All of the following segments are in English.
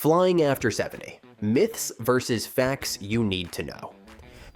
Flying after 70. Myths versus facts you need to know.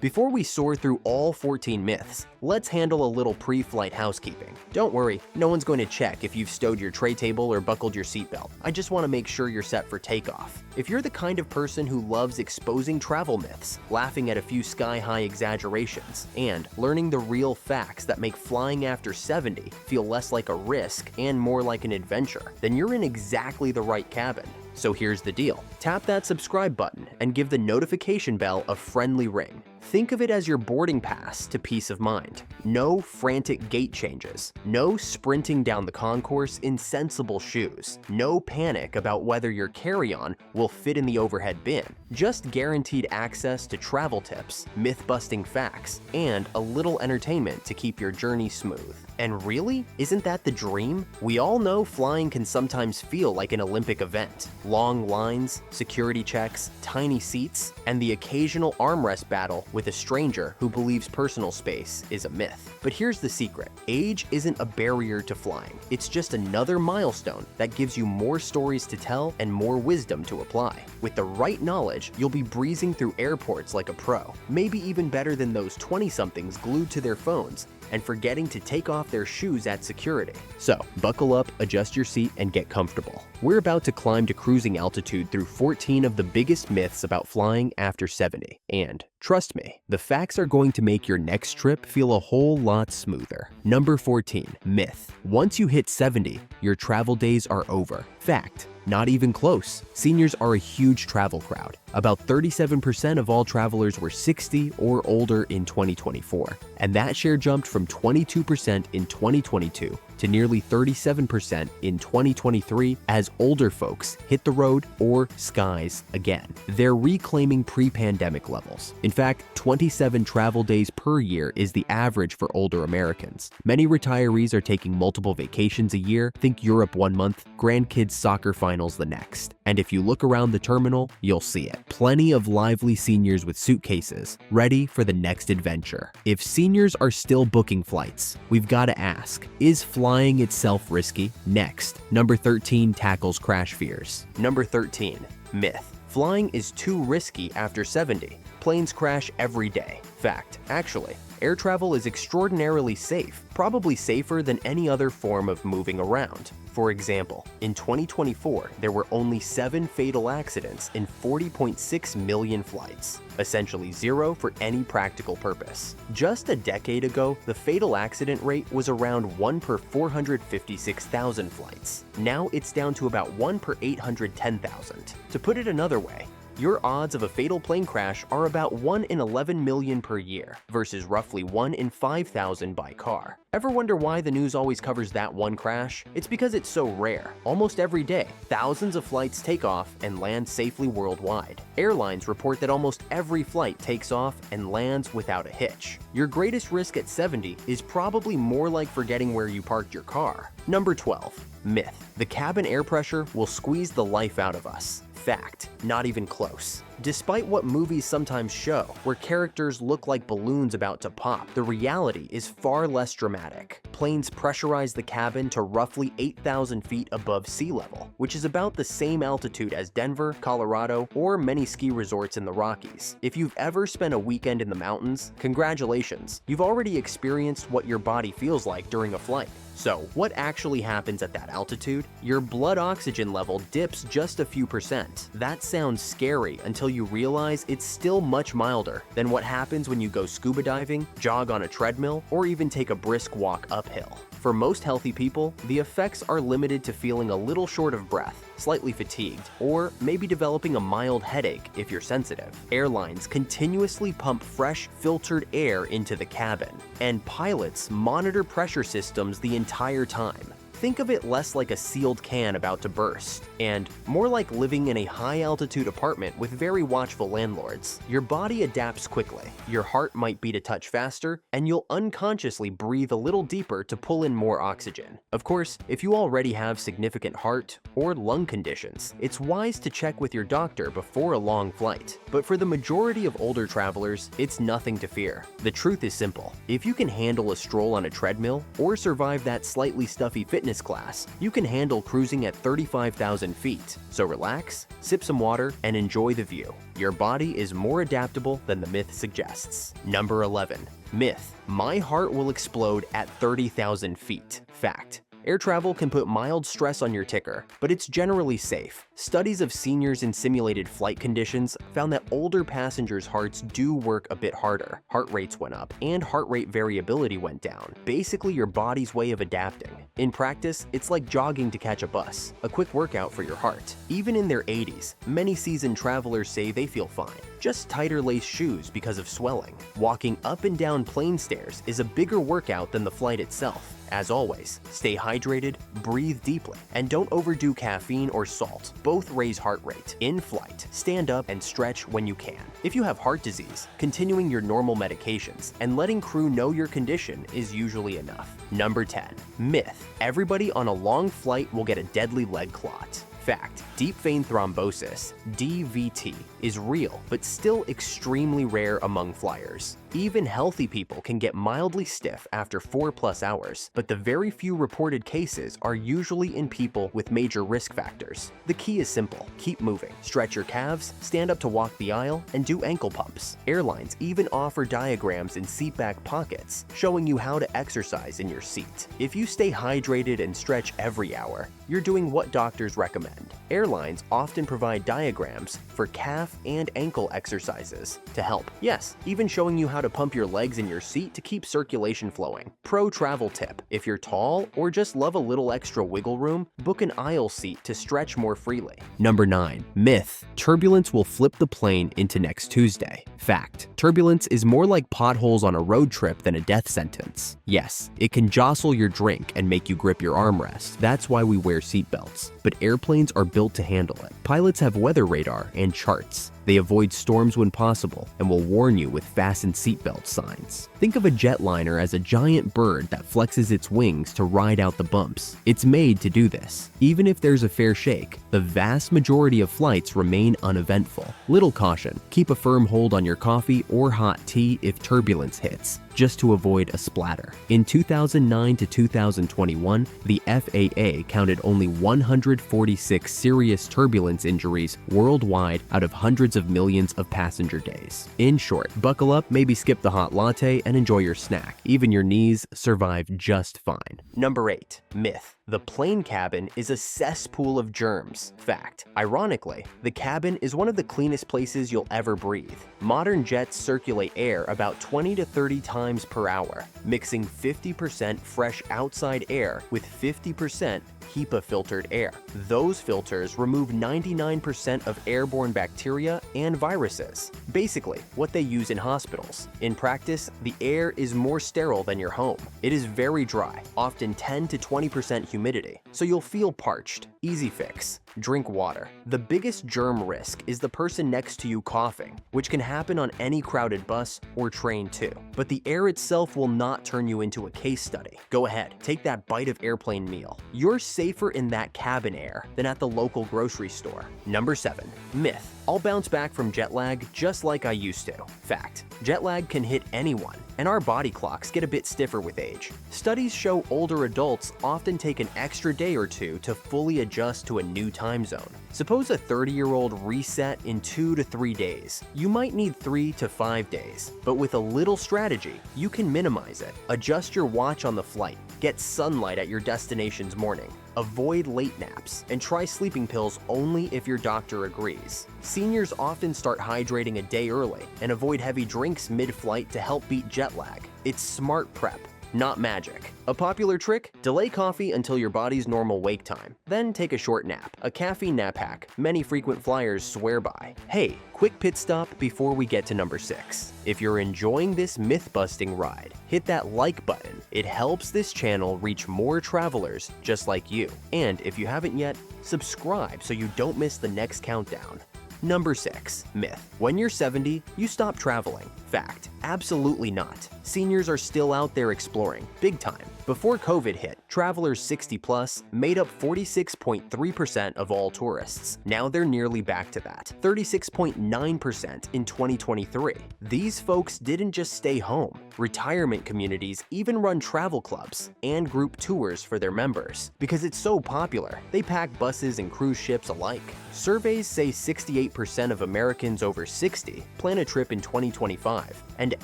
Before we soar through all 14 myths, let's handle a little pre-flight housekeeping. Don't worry, no one's going to check if you've stowed your tray table or buckled your seatbelt. I just want to make sure you're set for takeoff. If you're the kind of person who loves exposing travel myths, laughing at a few sky-high exaggerations, and learning the real facts that make flying after 70 feel less like a risk and more like an adventure, then you're in exactly the right cabin. So here's the deal. Tap that subscribe button and give the notification bell a friendly ring. Think of it as your boarding pass to peace of mind. No frantic gate changes. No sprinting down the concourse in sensible shoes. No panic about whether your carry-on will fit in the overhead bin. Just guaranteed access to travel tips, myth-busting facts, and a little entertainment to keep your journey smooth. And really, isn't that the dream? We all know flying can sometimes feel like an Olympic event. Long lines, security checks, tiny seats, and the occasional armrest battle with a stranger who believes personal space is a myth. But here's the secret. Age isn't a barrier to flying. It's just another milestone that gives you more stories to tell and more wisdom to apply. With the right knowledge, you'll be breezing through airports like a pro, maybe even better than those 20-somethings glued to their phones and forgetting to take off their shoes at security. So, buckle up, adjust your seat, and get comfortable. We're about to climb to cruising altitude through 14 of the biggest myths about flying after 70. And trust me, the facts are going to make your next trip feel a whole lot smoother. Number 14, myth. Once you hit 70, your travel days are over. Fact. Not even close. Seniors are a huge travel crowd. About 37% of all travelers were 60 or older in 2024, and that share jumped from 22% in 2022 to nearly 37% in 2023 as older folks hit the road or skies again. They're reclaiming pre-pandemic levels. In fact, 27 travel days per year is the average for older Americans. Many retirees are taking multiple vacations a year. Think Europe 1 month, grandkids soccer finals the next. And if you look around the terminal, you'll see it. Plenty of lively seniors with suitcases, ready for the next adventure. If seniors are still booking flights, we've got to ask, is flying itself risky? Next, number 13 tackles crash fears. Number 13, myth. Flying is too risky after 70. Planes crash every day. Fact. Actually, air travel is extraordinarily safe, probably safer than any other form of moving around. For example, in 2024, there were only 7 fatal accidents in 40.6 million flights, essentially zero for any practical purpose. Just a decade ago, the fatal accident rate was around 1 per 456,000 flights. Now it's down to about 1 per 810,000. To put it another way, your odds of a fatal plane crash are about 1 in 11 million per year versus roughly 1 in 5,000 by car. Ever wonder why the news always covers that one crash? It's because it's so rare. Almost every day, thousands of flights take off and land safely worldwide. Airlines report that almost every flight takes off and lands without a hitch. Your greatest risk at 70 is probably more like forgetting where you parked your car. Number 12, myth. The cabin air pressure will squeeze the life out of us. Fact. Not even close. Despite what movies sometimes show, where characters look like balloons about to pop, the reality is far less dramatic. Planes pressurize the cabin to roughly 8,000 feet above sea level, which is about the same altitude as Denver, Colorado, or many ski resorts in the Rockies. If you've ever spent a weekend in the mountains, congratulations, you've already experienced what your body feels like during a flight. So, what actually happens at that altitude? Your blood oxygen level dips just a few percent. That sounds scary until you realize it's still much milder than what happens when you go scuba diving, jog on a treadmill, or even take a brisk walk uphill. For most healthy people, the effects are limited to feeling a little short of breath, slightly fatigued, or maybe developing a mild headache if you're sensitive. Airlines continuously pump fresh, filtered air into the cabin, and pilots monitor pressure systems the entire time. Think of it less like a sealed can about to burst, and more like living in a high-altitude apartment with very watchful landlords. Your body adapts quickly, your heart might beat a touch faster, and you'll unconsciously breathe a little deeper to pull in more oxygen. Of course, if you already have significant heart or lung conditions, it's wise to check with your doctor before a long flight. But for the majority of older travelers, it's nothing to fear. The truth is simple. If you can handle a stroll on a treadmill or survive that slightly stuffy fitness fitness class, you can handle cruising at 35,000 feet. So relax, sip some water, and enjoy the view. Your body is more adaptable than the myth suggests. Number 11. Myth: my heart will explode at 30,000 feet. Fact: air travel can put mild stress on your ticker, but it's generally safe. Studies of seniors in simulated flight conditions found that older passengers' hearts do work a bit harder. Heart rates went up, and heart rate variability went down. Basically, your body's way of adapting. In practice, it's like jogging to catch a bus, a quick workout for your heart. Even in their 80s, many seasoned travelers say they feel fine. Just tighter lace shoes because of swelling. Walking up and down plane stairs is a bigger workout than the flight itself. As always, stay hydrated, breathe deeply, and don't overdo caffeine or salt. Both raise heart rate. In flight, stand up and stretch when you can. If you have heart disease, continuing your normal medications and letting crew know your condition is usually enough. Number 10. Myth: everybody on a long flight will get a deadly leg clot. Fact: deep vein thrombosis, DVT, is real, but still extremely rare among flyers. Even healthy people can get mildly stiff after 4+ hours, but the very few reported cases are usually in people with major risk factors. The key is simple: keep moving, stretch your calves, stand up to walk the aisle, and do ankle pumps. Airlines even offer diagrams in seat back pockets showing you how to exercise in your seat. If you stay hydrated and stretch every hour, you're doing what doctors recommend. Airlines often provide diagrams for calf and ankle exercises to help. Yes, even showing you how to pump your legs in your seat to keep circulation flowing. Pro travel tip: if you're tall or just love a little extra wiggle room, book an aisle seat to stretch more freely. Number 9. Myth: turbulence will flip the plane into next Tuesday. Fact: turbulence is more like potholes on a road trip than a death sentence. Yes, it can jostle your drink and make you grip your armrest. That's why we wear seatbelts. But airplanes are built to handle it. Pilots have weather radar and charts. They avoid storms when possible and will warn you with fastened seatbelt signs. Think of a jetliner as a giant bird that flexes its wings to ride out the bumps. It's made to do this. Even if there's a fair shake, the vast majority of flights remain uneventful. Little caution: keep a firm hold on your coffee or hot tea if turbulence hits, just to avoid a splatter. In 2009 to 2021, the FAA counted only 146 serious turbulence injuries worldwide out of hundreds of millions of passenger days. In short, buckle up, maybe skip the hot latte, and enjoy your snack. Even your knees survive just fine. Number 8. Myth: the plane cabin is a cesspool of germs. Fact: ironically, the cabin is one of the cleanest places you'll ever breathe. Modern jets circulate air about 20 to 30 times per hour, mixing 50% fresh outside air with 50% HEPA-filtered air. Those filters remove 99% of airborne bacteria and viruses, basically what they use in hospitals. In practice, the air is more sterile than your home. It is very dry, often 10 to 20% humidity, so you'll feel parched. Easy fix: drink water. The biggest germ risk is the person next to you coughing, which can happen on any crowded bus or train too. But the air itself will not turn you into a case study. Go ahead, take that bite of airplane meal. You're safer in that cabin air than at the local grocery store. Number 7. Myth: I'll bounce back from jet lag just like I used to. Fact: jet lag can hit anyone, and our body clocks get a bit stiffer with age. Studies show older adults often take an extra day or two to fully adjust to a new time zone. Suppose a 30-year-old reset in 2 to 3 days. You might need 3 to 5 days, but with a little strategy, you can minimize it. Adjust your watch on the flight, get sunlight at your destination's morning, avoid late naps, and try sleeping pills only if your doctor agrees. Seniors often start hydrating a day early and avoid heavy drinks mid-flight to help beat jet lag. It's smart prep, not magic. A popular trick: delay coffee until your body's normal wake time, then take a short nap. A caffeine nap hack many frequent flyers swear by. Hey, quick pit stop before we get to number 6. If you're enjoying this myth-busting ride, hit that like button. It helps this channel reach more travelers just like you. And if you haven't yet, subscribe so you don't miss the next countdown. Number 6. Myth: when you're 70, you stop traveling. Fact: absolutely not. Seniors are still out there exploring, big time. Before COVID hit, travelers 60 plus made up 46.3% of all tourists. Now they're nearly back to that, 36.9% in 2023. These folks didn't just stay home. Retirement communities even run travel clubs and group tours for their members. Because it's so popular, they pack buses and cruise ships alike. Surveys say 68% of Americans over 60 plan a trip in 2025, and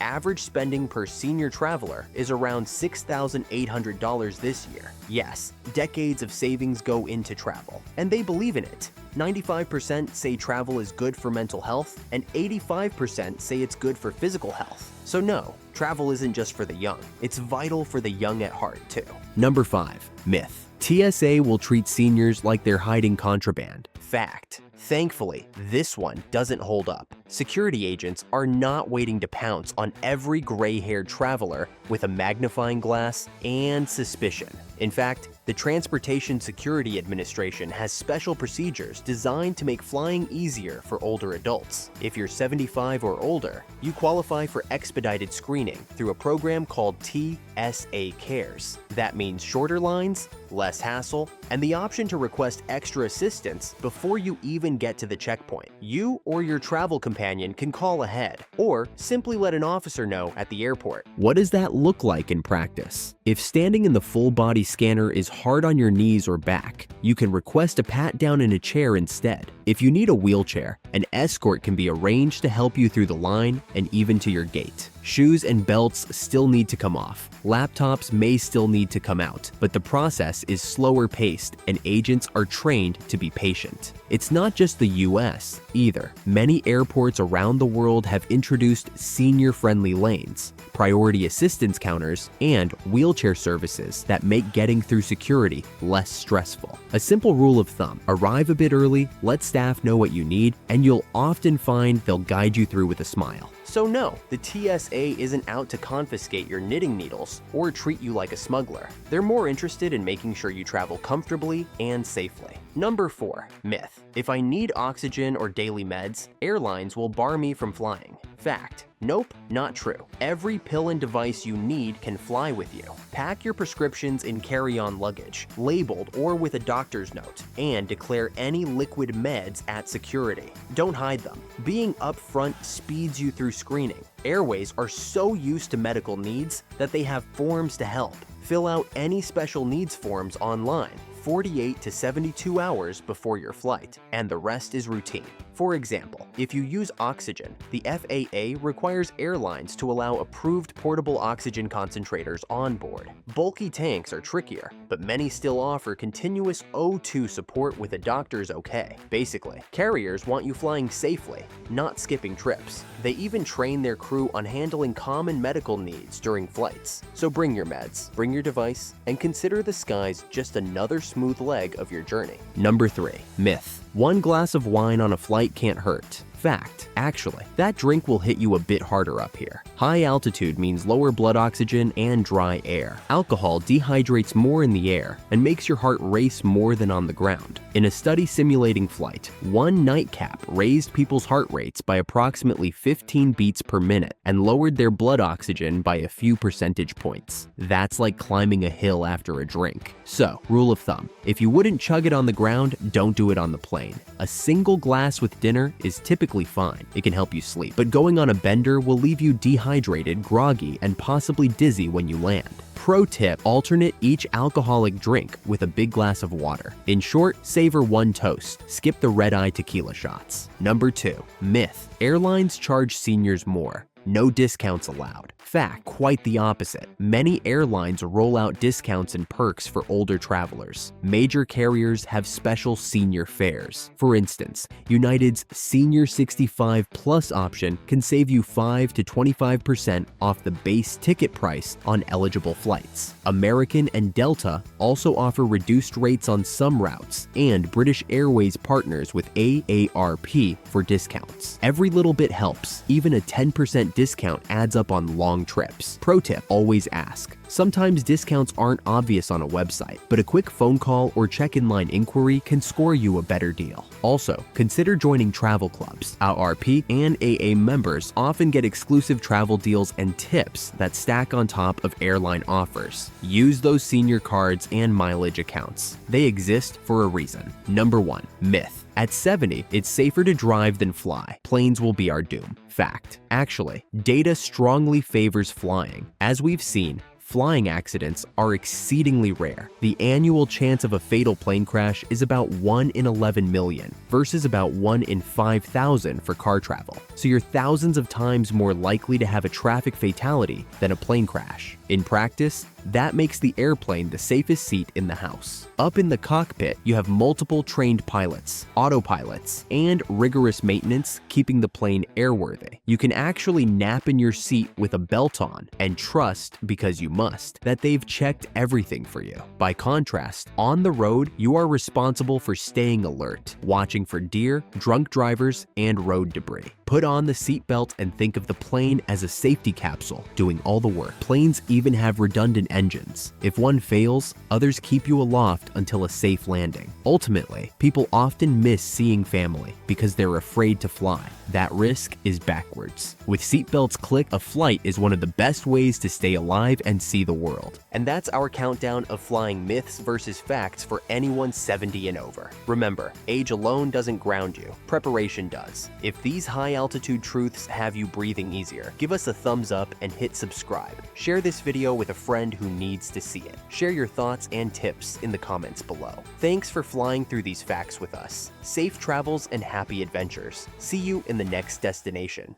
average spending per senior traveler is around $6,800 this year. Yes, decades of savings go into travel, and they believe in it. 95% say travel is good for mental health, and 85% say it's good for physical health. So no, travel isn't just for the young. It's vital for the young at heart, too. Number 5. Myth. TSA will treat seniors like they're hiding contraband. Fact. Thankfully, this one doesn't hold up. Security agents are not waiting to pounce on every gray-haired traveler with a magnifying glass and suspicion. In fact, the Transportation Security Administration has special procedures designed to make flying easier for older adults. If you're 75 or older, you qualify for expedited screening through a program called TSA Cares. That means shorter lines, less hassle, and the option to request extra assistance before you even get to the checkpoint. You or your travel companion can call ahead, or simply let an officer know at the airport. What does that look like in practice? If standing in the full-body scanner is hard on your knees or back, you can request a pat down in a chair instead. If you need a wheelchair, an escort can be arranged to help you through the line and even to your gate. Shoes and belts still need to come off. Laptops may still need to come out, but the process is slower paced and agents are trained to be patient. It's not just the US either. Many airports around the world have introduced senior-friendly lanes, priority assistance counters, and wheelchair services that make getting through security less stressful. A simple rule of thumb: arrive a bit early, let staff know what you need, and you'll often find they'll guide you through with a smile. So no, the TSA isn't out to confiscate your knitting needles or treat you like a smuggler. They're more interested in making sure you travel comfortably and safely. Number 4. Myth. If I need oxygen or daily meds, airlines will bar me from flying. Fact. Nope, not true. Every pill and device you need can fly with you. Pack your prescriptions in carry-on luggage, labeled or with a doctor's note, and declare any liquid meds at security. Don't hide them. Being upfront speeds you through screening. Airways are so used to medical needs that they have forms to help. Fill out any special needs forms online 48 to 72 hours before your flight, and the rest is routine. For example, if you use oxygen, the FAA requires airlines to allow approved portable oxygen concentrators on board. Bulky tanks are trickier, but many still offer continuous O2 support with a doctor's okay. Basically, carriers want you flying safely, not skipping trips. They even train their crew on handling common medical needs during flights. So bring your meds, bring your device, and consider the skies just another smooth leg of your journey. Number 3. Myth. One glass of wine on a flight can't hurt. Fact. Actually, that drink will hit you a bit harder up here. High altitude means lower blood oxygen and dry air. Alcohol dehydrates more in the air and makes your heart race more than on the ground. In a study simulating flight, one nightcap raised people's heart rates by approximately 15 beats per minute and lowered their blood oxygen by a few percentage points. That's like climbing a hill after a drink. So, rule of thumb, if you wouldn't chug it on the ground, don't do it on the plane. A single glass with dinner is typically fine. It can help you sleep, but going on a bender will leave you dehydrated, groggy, and possibly dizzy when you land. Pro tip: alternate each alcoholic drink with a big glass of water. In short, savor one toast. Skip the red-eye tequila shots. Number 2. Myth. Airlines charge seniors more. No discounts allowed. Fact. Quite the opposite. Many airlines roll out discounts and perks for older travelers. Major carriers have special senior fares. For instance, United's Senior 65 Plus option can save you 5 to 25% off the base ticket price on eligible flights. American and Delta also offer reduced rates on some routes, and British Airways partners with AARP for discounts. Every little bit helps. Even a 10% discount adds up on long trips. Pro tip, always ask. Sometimes discounts aren't obvious on a website, but a quick phone call or check-in line inquiry can score you a better deal. Also, consider joining travel clubs. RRP and AA members often get exclusive travel deals and tips that stack on top of airline offers. Use those senior cards and mileage accounts. They exist for a reason. Number 1. Myth. At 70, it's safer to drive than fly. Planes will be our doom. Fact. Actually, data strongly favors flying. As we've seen, flying accidents are exceedingly rare. The annual chance of a fatal plane crash is about 1 in 11 million versus about 1 in 5,000 for car travel. So you're thousands of times more likely to have a traffic fatality than a plane crash. In practice, that makes the airplane the safest seat in the house. Up in the cockpit, you have multiple trained pilots, autopilots, and rigorous maintenance keeping the plane airworthy. You can actually nap in your seat with a belt on and trust, because you must, that they've checked everything for you. By contrast, on the road, you are responsible for staying alert, watching for deer, drunk drivers, and road debris. Put on the seatbelt and think of the plane as a safety capsule doing all the work. Planes even have redundant engines. If one fails, others keep you aloft until a safe landing. Ultimately, people often miss seeing family because they're afraid to fly. That risk is backwards. With seatbelts click, a flight is one of the best ways to stay alive and see the world. And that's our countdown of flying myths versus facts for anyone 70 and over. Remember, age alone doesn't ground you. Preparation does. If these high-altitude truths have you breathing easier, give us a thumbs up and hit subscribe. Share this video with a friend who needs to see it. Share your thoughts and tips in the comments below. Thanks for flying through these facts with us. Safe travels and happy adventures. See you in the next destination.